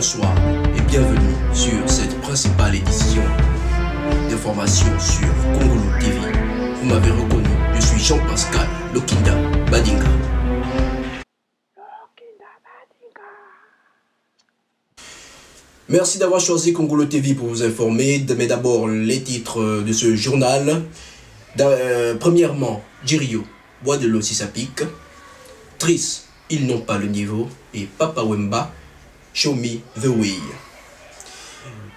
bonsoir et bienvenue sur cette principale édition d'information sur Congolo TV. Vous m'avez reconnu, je suis Jean-Pascal Lokinda Badinga. Merci d'avoir choisi Congolo TV pour vous informer, mais d'abord les titres de ce journal. Premièrement, Jirio, bois de l'eau si ça pique. Tris, ils n'ont pas le niveau. Et Papa Wemba, show me the way.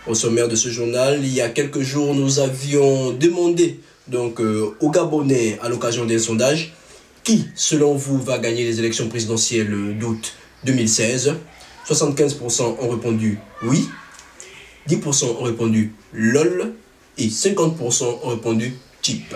Au sommaire de ce journal, il y a quelques jours, nous avions demandé donc aux Gabonais à l'occasion d'un sondage qui, selon vous, va gagner les élections présidentielles d'août 2016. 75% ont répondu oui, 10% ont répondu lol et 50% ont répondu cheap.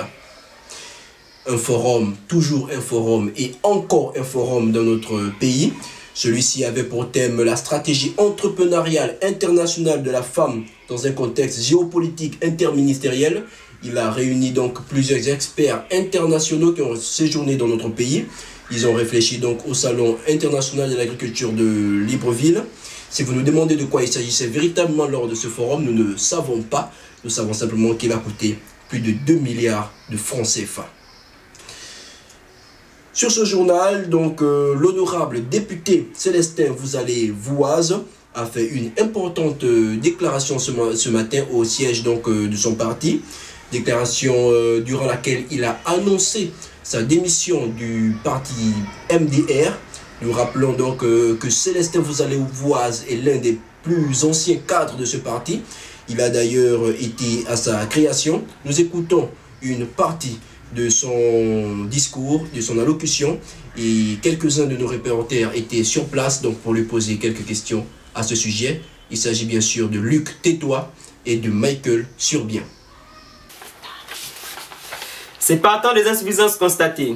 Un forum, toujours un forum et encore un forum dans notre pays. Celui-ci avait pour thème la stratégie entrepreneuriale internationale de la femme dans un contexte géopolitique interministériel. Il a réuni donc plusieurs experts internationaux qui ont séjourné dans notre pays. Ils ont réfléchi donc au Salon international de l'agriculture de Libreville. Si vous nous demandez de quoi il s'agissait véritablement lors de ce forum, nous ne savons pas. Nous savons simplement qu'il a coûté plus de 2 milliards de francs CFA. Sur ce journal, donc l'honorable député Célestin Vouzalé-Vouaz a fait une importante déclaration ce matin au siège donc de son parti. Déclaration durant laquelle il a annoncé sa démission du parti MDR. Nous rappelons donc que Célestin Vouzalé-Vouaz est l'un des plus anciens cadres de ce parti. Il a d'ailleurs été à sa création. Nous écoutons une partie de son discours, de son allocution, et quelques-uns de nos reporters étaient sur place donc pour lui poser quelques questions à ce sujet. Il s'agit bien sûr de Luc Tétois et de Michael Surbien. C'est partant des insuffisances constatées,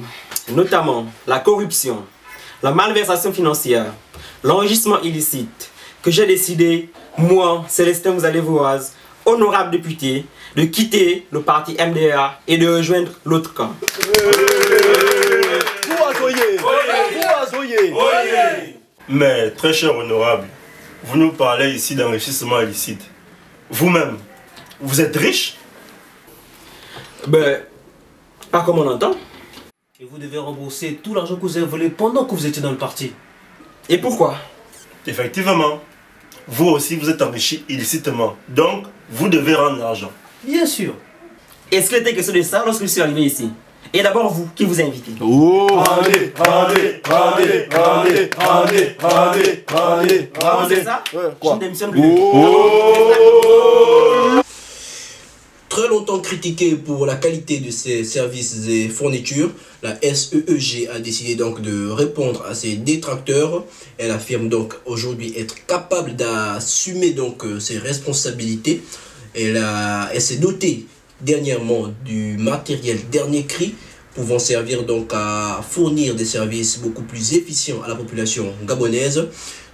notamment la corruption, la malversation financière, l'enrichissement illicite, que j'ai décidé, moi, Célestin Vouzalé-Vouaz, honorable député, de quitter le parti MDR et de rejoindre l'autre camp. Mais très cher honorable, vous nous parlez ici d'enrichissement illicite. Vous-même, vous êtes riche? Ben, pas comme on entend. Et vous devez rembourser tout l'argent que vous avez volé pendant que vous étiez dans le parti. Et pourquoi? Effectivement, vous aussi vous êtes enrichi illicitement. Donc, vous devez rendre l'argent. Bien sûr. Est-ce qu'il était question de ça lorsque je suis arrivé ici? Et d'abord vous, qui vous a invité? Oh! C'est ça? Quoi? Je démissionne. Très longtemps critiquée pour la qualité de ses services et fournitures, la SEEG a décidé donc de répondre à ses détracteurs. Elle affirme donc aujourd'hui être capable d'assumer donc ses responsabilités. Elle s'est dotée dernièrement du matériel dernier cri, pouvant servir donc à fournir des services beaucoup plus efficients à la population gabonaise.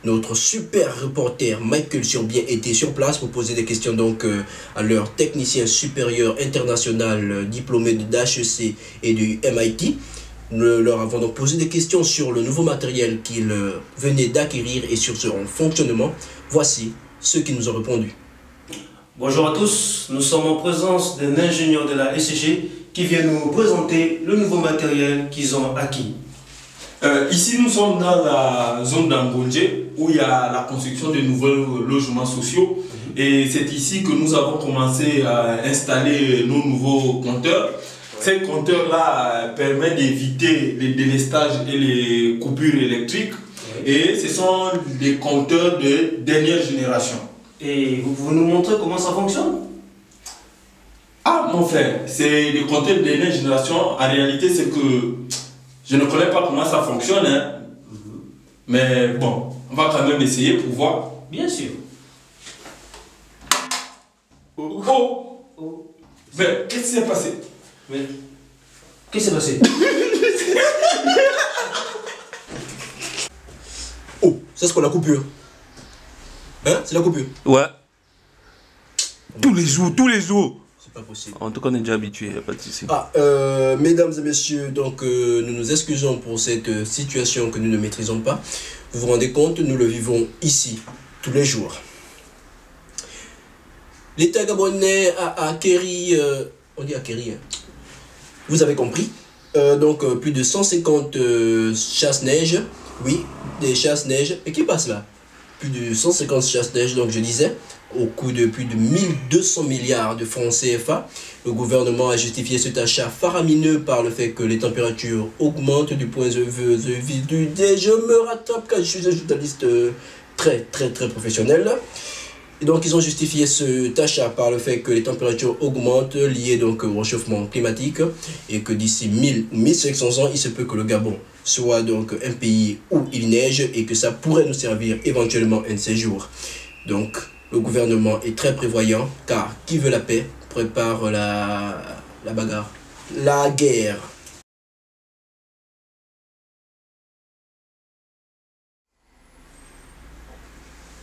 Notre super reporter Michael Surbien était sur place pour poser des questions donc à leur technicien supérieur international diplômé de d'HEC et du MIT. Nous leur avons donc posé des questions sur le nouveau matériel qu'ils venaient d'acquérir et sur son fonctionnement. Voici ceux qui nous ont répondu. Bonjour à tous, nous sommes en présence d'un ingénieur de la SEG qui vient nous présenter le nouveau matériel qu'ils ont acquis. Ici, nous sommes dans la zone d'Angondje où il y a la construction de nouveaux logements sociaux. Et c'est ici que nous avons commencé à installer nos nouveaux compteurs. Ces compteurs-là permettent d'éviter les délestages et les coupures électriques. Et ce sont des compteurs de dernière génération. Et vous pouvez nous montrer comment ça fonctionne? Ah, mon frère, c'est des compteurs de dernière génération. En réalité, c'est que je ne connais pas comment ça fonctionne, hein. Mais bon, on va quand même essayer pour voir. Bien sûr. Oh. Mais qu'est-ce qui s'est passé? Mais qu'est-ce qui s'est passé? Oh, ça c'est pour la coupure. Hein? C'est la coupure? Ouais. Tous les jours. C'est pas possible. En tout cas, on est déjà habitué, il n'y a pas de souci. Mesdames et messieurs, donc nous nous excusons pour cette situation que nous ne maîtrisons pas. Vous vous rendez compte, nous le vivons ici, tous les jours. L'État gabonais a acquéri, on dit acquéri, hein. Vous avez compris, donc plus de 150 chasse-neige, oui, des chasse-neige, et qui passe là? Plus de 150 chasse-neige, donc je disais, au coût de plus de 1200 milliards de francs CFA. Le gouvernement a justifié cet achat faramineux par le fait que les températures augmentent du point de vue je me rattrape car je suis un journaliste très professionnel. Et donc ils ont justifié cet achat par le fait que les températures augmentent liées donc au réchauffement climatique et que d'ici 1000 ou 1500 ans, il se peut que le Gabon soit donc un pays où il neige et que ça pourrait nous servir éventuellement un de ces jours. Donc le gouvernement est très prévoyant car qui veut la paix prépare la bagarre, la guerre.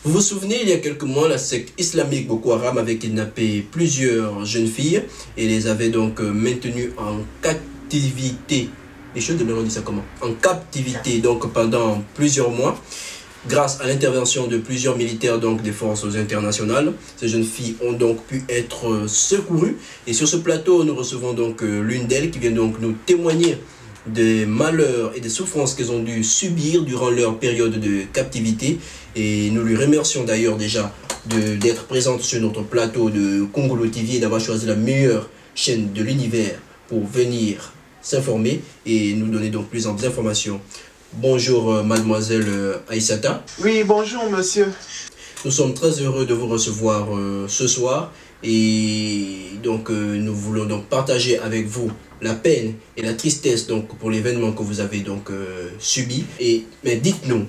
Vous vous souvenez, il y a quelques mois, la secte islamique Boko Haram avait kidnappé plusieurs jeunes filles et les avait donc maintenues en captivité. Les choses de on dit ça comment? En captivité, donc pendant plusieurs mois. Grâce à l'intervention de plusieurs militaires donc des forces internationales, ces jeunes filles ont donc pu être secourues. Et sur ce plateau, nous recevons donc l'une d'elles qui vient donc nous témoigner des malheurs et des souffrances qu'elles ont dû subir durant leur période de captivité. Et nous lui remercions d'ailleurs déjà d'être présente sur notre plateau de Congolo TV et d'avoir choisi la meilleure chaîne de l'univers pour venir s'informer et nous donner donc plus d'informations. Bonjour mademoiselle Aïssata. Oui, bonjour monsieur. Nous sommes très heureux de vous recevoir ce soir et donc nous voulons donc partager avec vous la peine et la tristesse donc pour l'événement que vous avez donc subi. Mais dites-nous,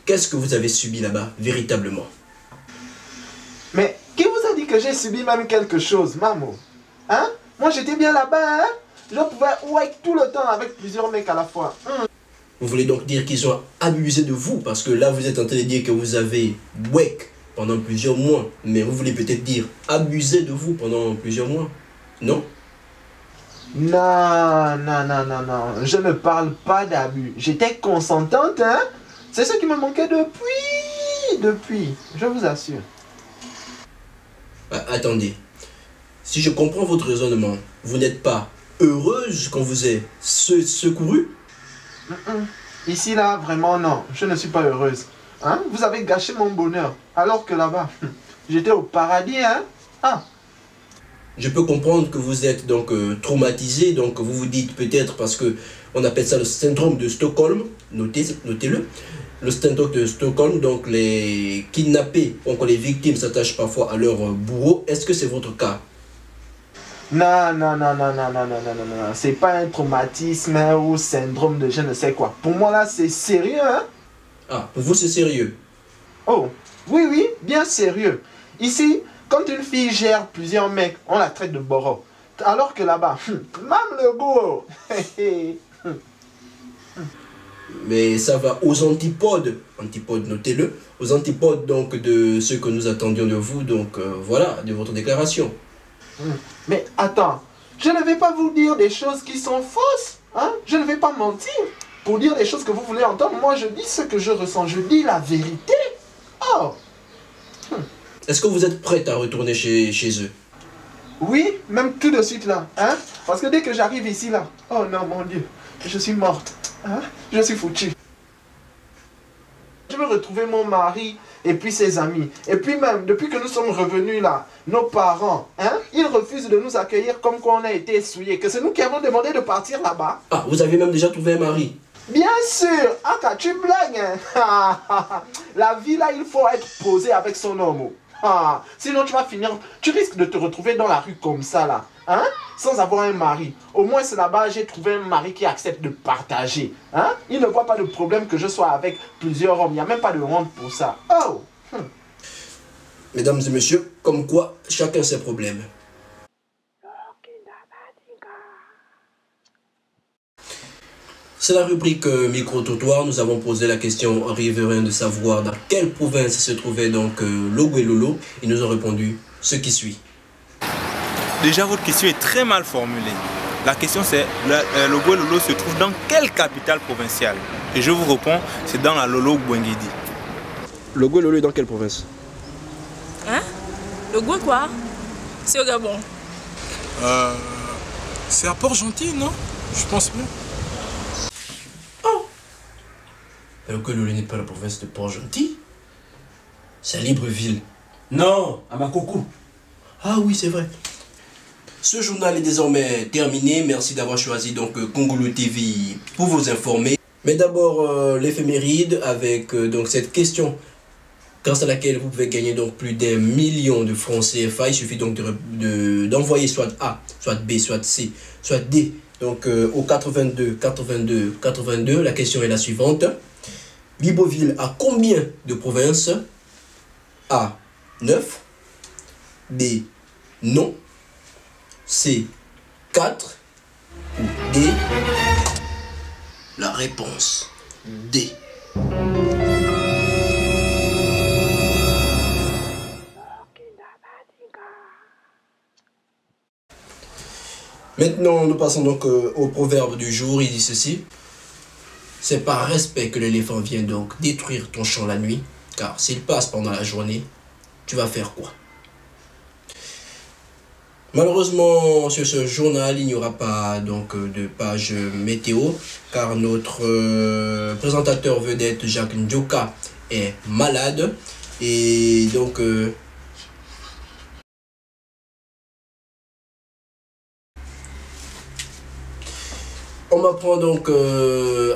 qu'est-ce que vous avez subi là-bas véritablement? Mais qui vous a dit que j'ai subi même quelque chose, Mamo? Hein? Moi j'étais bien là-bas, hein? Je pouvais wake tout le temps avec plusieurs mecs à la fois. Vous voulez donc dire qu'ils ont abusé de vous? Parce que là, vous êtes en train de dire que vous avez wake pendant plusieurs mois. Mais vous voulez peut-être dire abusé de vous pendant plusieurs mois? Non? Non. Je ne parle pas d'abus. J'étais consentante, hein? C'est ce qui me manquait depuis. Je vous assure. Attendez. Si je comprends votre raisonnement, vous n'êtes pas heureuse quand vous êtes secourue? Ici, là, vraiment, non. Je ne suis pas heureuse. Hein? Vous avez gâché mon bonheur. Alors que là-bas, j'étais au paradis, hein? Ah. Je peux comprendre que vous êtes donc traumatisé. Donc, vous vous dites peut-être parce que on appelle ça le syndrome de Stockholm. Notez-le. Le syndrome de Stockholm, donc les kidnappés, donc les victimes s'attachent parfois à leur bourreau. Est-ce que c'est votre cas? Non. C'est pas un traumatisme ou syndrome de je ne sais quoi. Pour moi, là, c'est sérieux, hein? Ah, pour vous, c'est sérieux? Oh, oui, bien sérieux. Ici, quand une fille gère plusieurs mecs, on la traite de boro. Alors que là-bas, même le goût. Mais ça va aux antipodes, notez-le, aux antipodes donc de ce que nous attendions de vous, donc voilà, de votre déclaration. Mais attends, je ne vais pas vous dire des choses qui sont fausses, hein? Je ne vais pas mentir pour dire des choses que vous voulez entendre. Moi, je dis ce que je ressens, je dis la vérité. Oh. Est-ce que vous êtes prête à retourner chez eux? Oui, même tout de suite là, hein? Parce que dès que j'arrive ici là, oh non mon Dieu, je suis morte, hein? Je suis foutue. Je veux retrouver mon mari et puis ses amis. Et puis même, depuis que nous sommes revenus là, nos parents, hein, ils refusent de nous accueillir comme quoi on a été essuyés. Que c'est nous qui avons demandé de partir là-bas. Ah, vous avez même déjà trouvé un mari? Bien sûr. Ah, tu blagues, hein? La vie là, il faut être posé avec son homme. Ah, sinon tu vas finir, tu risques de te retrouver dans la rue comme ça là, hein, sans avoir un mari. Au moins c'est là-bas j'ai trouvé un mari qui accepte de partager, hein. Il ne voit pas de problème que je sois avec plusieurs hommes, il n'y a même pas de honte pour ça. Oh. Mesdames et messieurs, comme quoi chacun ses problèmes. C'est la rubrique micro-trottoir. Nous avons posé la question aux riverains de savoir dans quelle province se trouvait donc Logoué-Lolo. Ils nous ont répondu ce qui suit. Déjà, votre question est très mal formulée. La question c'est, Logoué-Lolo se trouve dans quelle capitale provinciale? Et je vous réponds, c'est dans la Lolo-Bouengidi. Logoué-Lolo est dans quelle province? Le goût quoi? C'est au Gabon. C'est à Port-Gentil, non? Je pense bien. Oh! Alors que le n'est pas la province de Port-Gentil? C'est à Libreville. Non, à Makoko. Ah oui, c'est vrai. Ce journal est désormais terminé. Merci d'avoir choisi donc Congolo TV pour vous informer. Mais d'abord l'éphéméride avec donc cette question grâce à laquelle vous pouvez gagner donc plus d'1 million de francs CFA. Il suffit donc d'envoyer soit A, soit B, soit C, soit D. Donc au 82 82 82. La question est la suivante. Libreville a combien de provinces? A, 9. B, non. C, 4. Ou D. La réponse D. Maintenant, nous passons donc au proverbe du jour. Il dit ceci. C'est par respect que l'éléphant vient donc détruire ton champ la nuit, car s'il passe pendant la journée, tu vas faire quoi? Malheureusement, sur ce journal, il n'y aura pas donc de page météo, car notre présentateur vedette Jacques Ndjoka est malade. Et donc... on m'apprend donc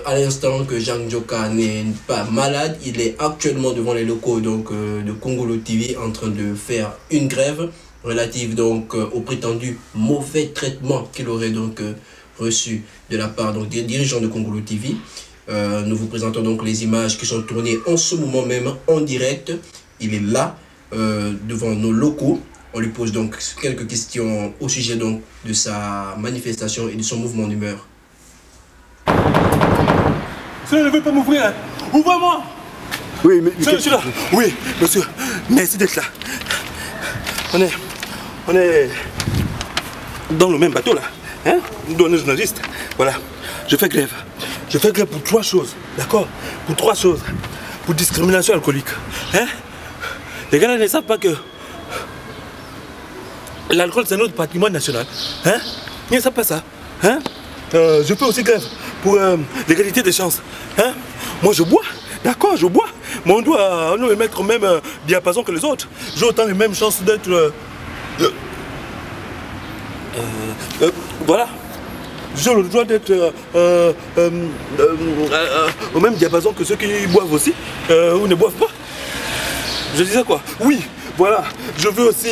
à l'instant que Jacques Ndjoka n'est pas malade. Il est actuellement devant les locaux donc, de Congolo TV en train de faire une grève relative donc au prétendu mauvais traitement qu'il aurait donc reçu de la part donc, des dirigeants de Congolo TV. Nous vous présentons donc les images qui sont tournées en ce moment même en direct. Il est là devant nos locaux. On lui pose donc quelques questions au sujet donc de sa manifestation et de son mouvement d'humeur. Cela ne veut pas m'ouvrir. Hein. Ouvre-moi. Oui, mais... Je suis là. Oui, monsieur. Merci d'être là. On est dans le même bateau là. Hein? Nous, on est journalistes. Voilà. Je fais grève. Je fais grève pour 3 choses. D'accord? Pour 3 choses. Pour discrimination alcoolique. Hein? Les gars ne savent pas que l'alcool c'est notre patrimoine national. Hein? Ils ne savent pas ça. Hein? Je fais aussi grève pour l'égalité des chances. Hein? Moi je bois. D'accord, je bois. Mais on doit me mettre au même diapason que les autres. J'ai autant les mêmes chances d'être... voilà. J'ai le droit d'être au même diapason que ceux qui boivent aussi, ou ne boivent pas. Je disais quoi? Oui, voilà. Je veux aussi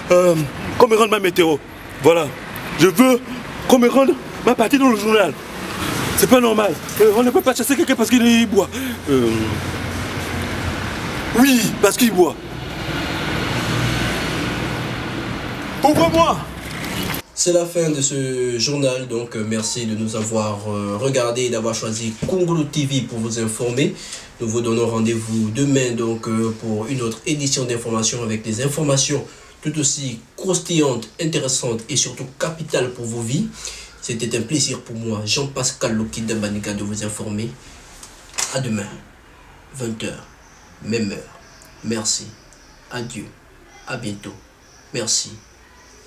qu'on me rende ma météo. Voilà. Je veux qu'on me rende ma partie dans le journal. C'est pas normal. On ne peut pas chasser quelqu'un parce qu'il boit. Oui, parce qu'il boit. Ouvre-moi! C'est la fin de ce journal, donc merci de nous avoir regardé et d'avoir choisi Congolo TV pour vous informer. Nous vous donnons rendez-vous demain donc pour une autre édition d'information avec des informations tout aussi croustillantes, intéressantes et surtout capitales pour vos vies. C'était un plaisir pour moi, Jean-Pascal Loki Dambanika, de vous informer. À demain, 20h, même heure. Merci. Adieu. À bientôt. Merci.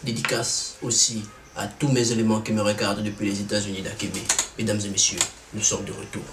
Dédicace aussi à tous mes éléments qui me regardent depuis les États-Unis d'Akébé. Mesdames et messieurs, nous sommes de retour.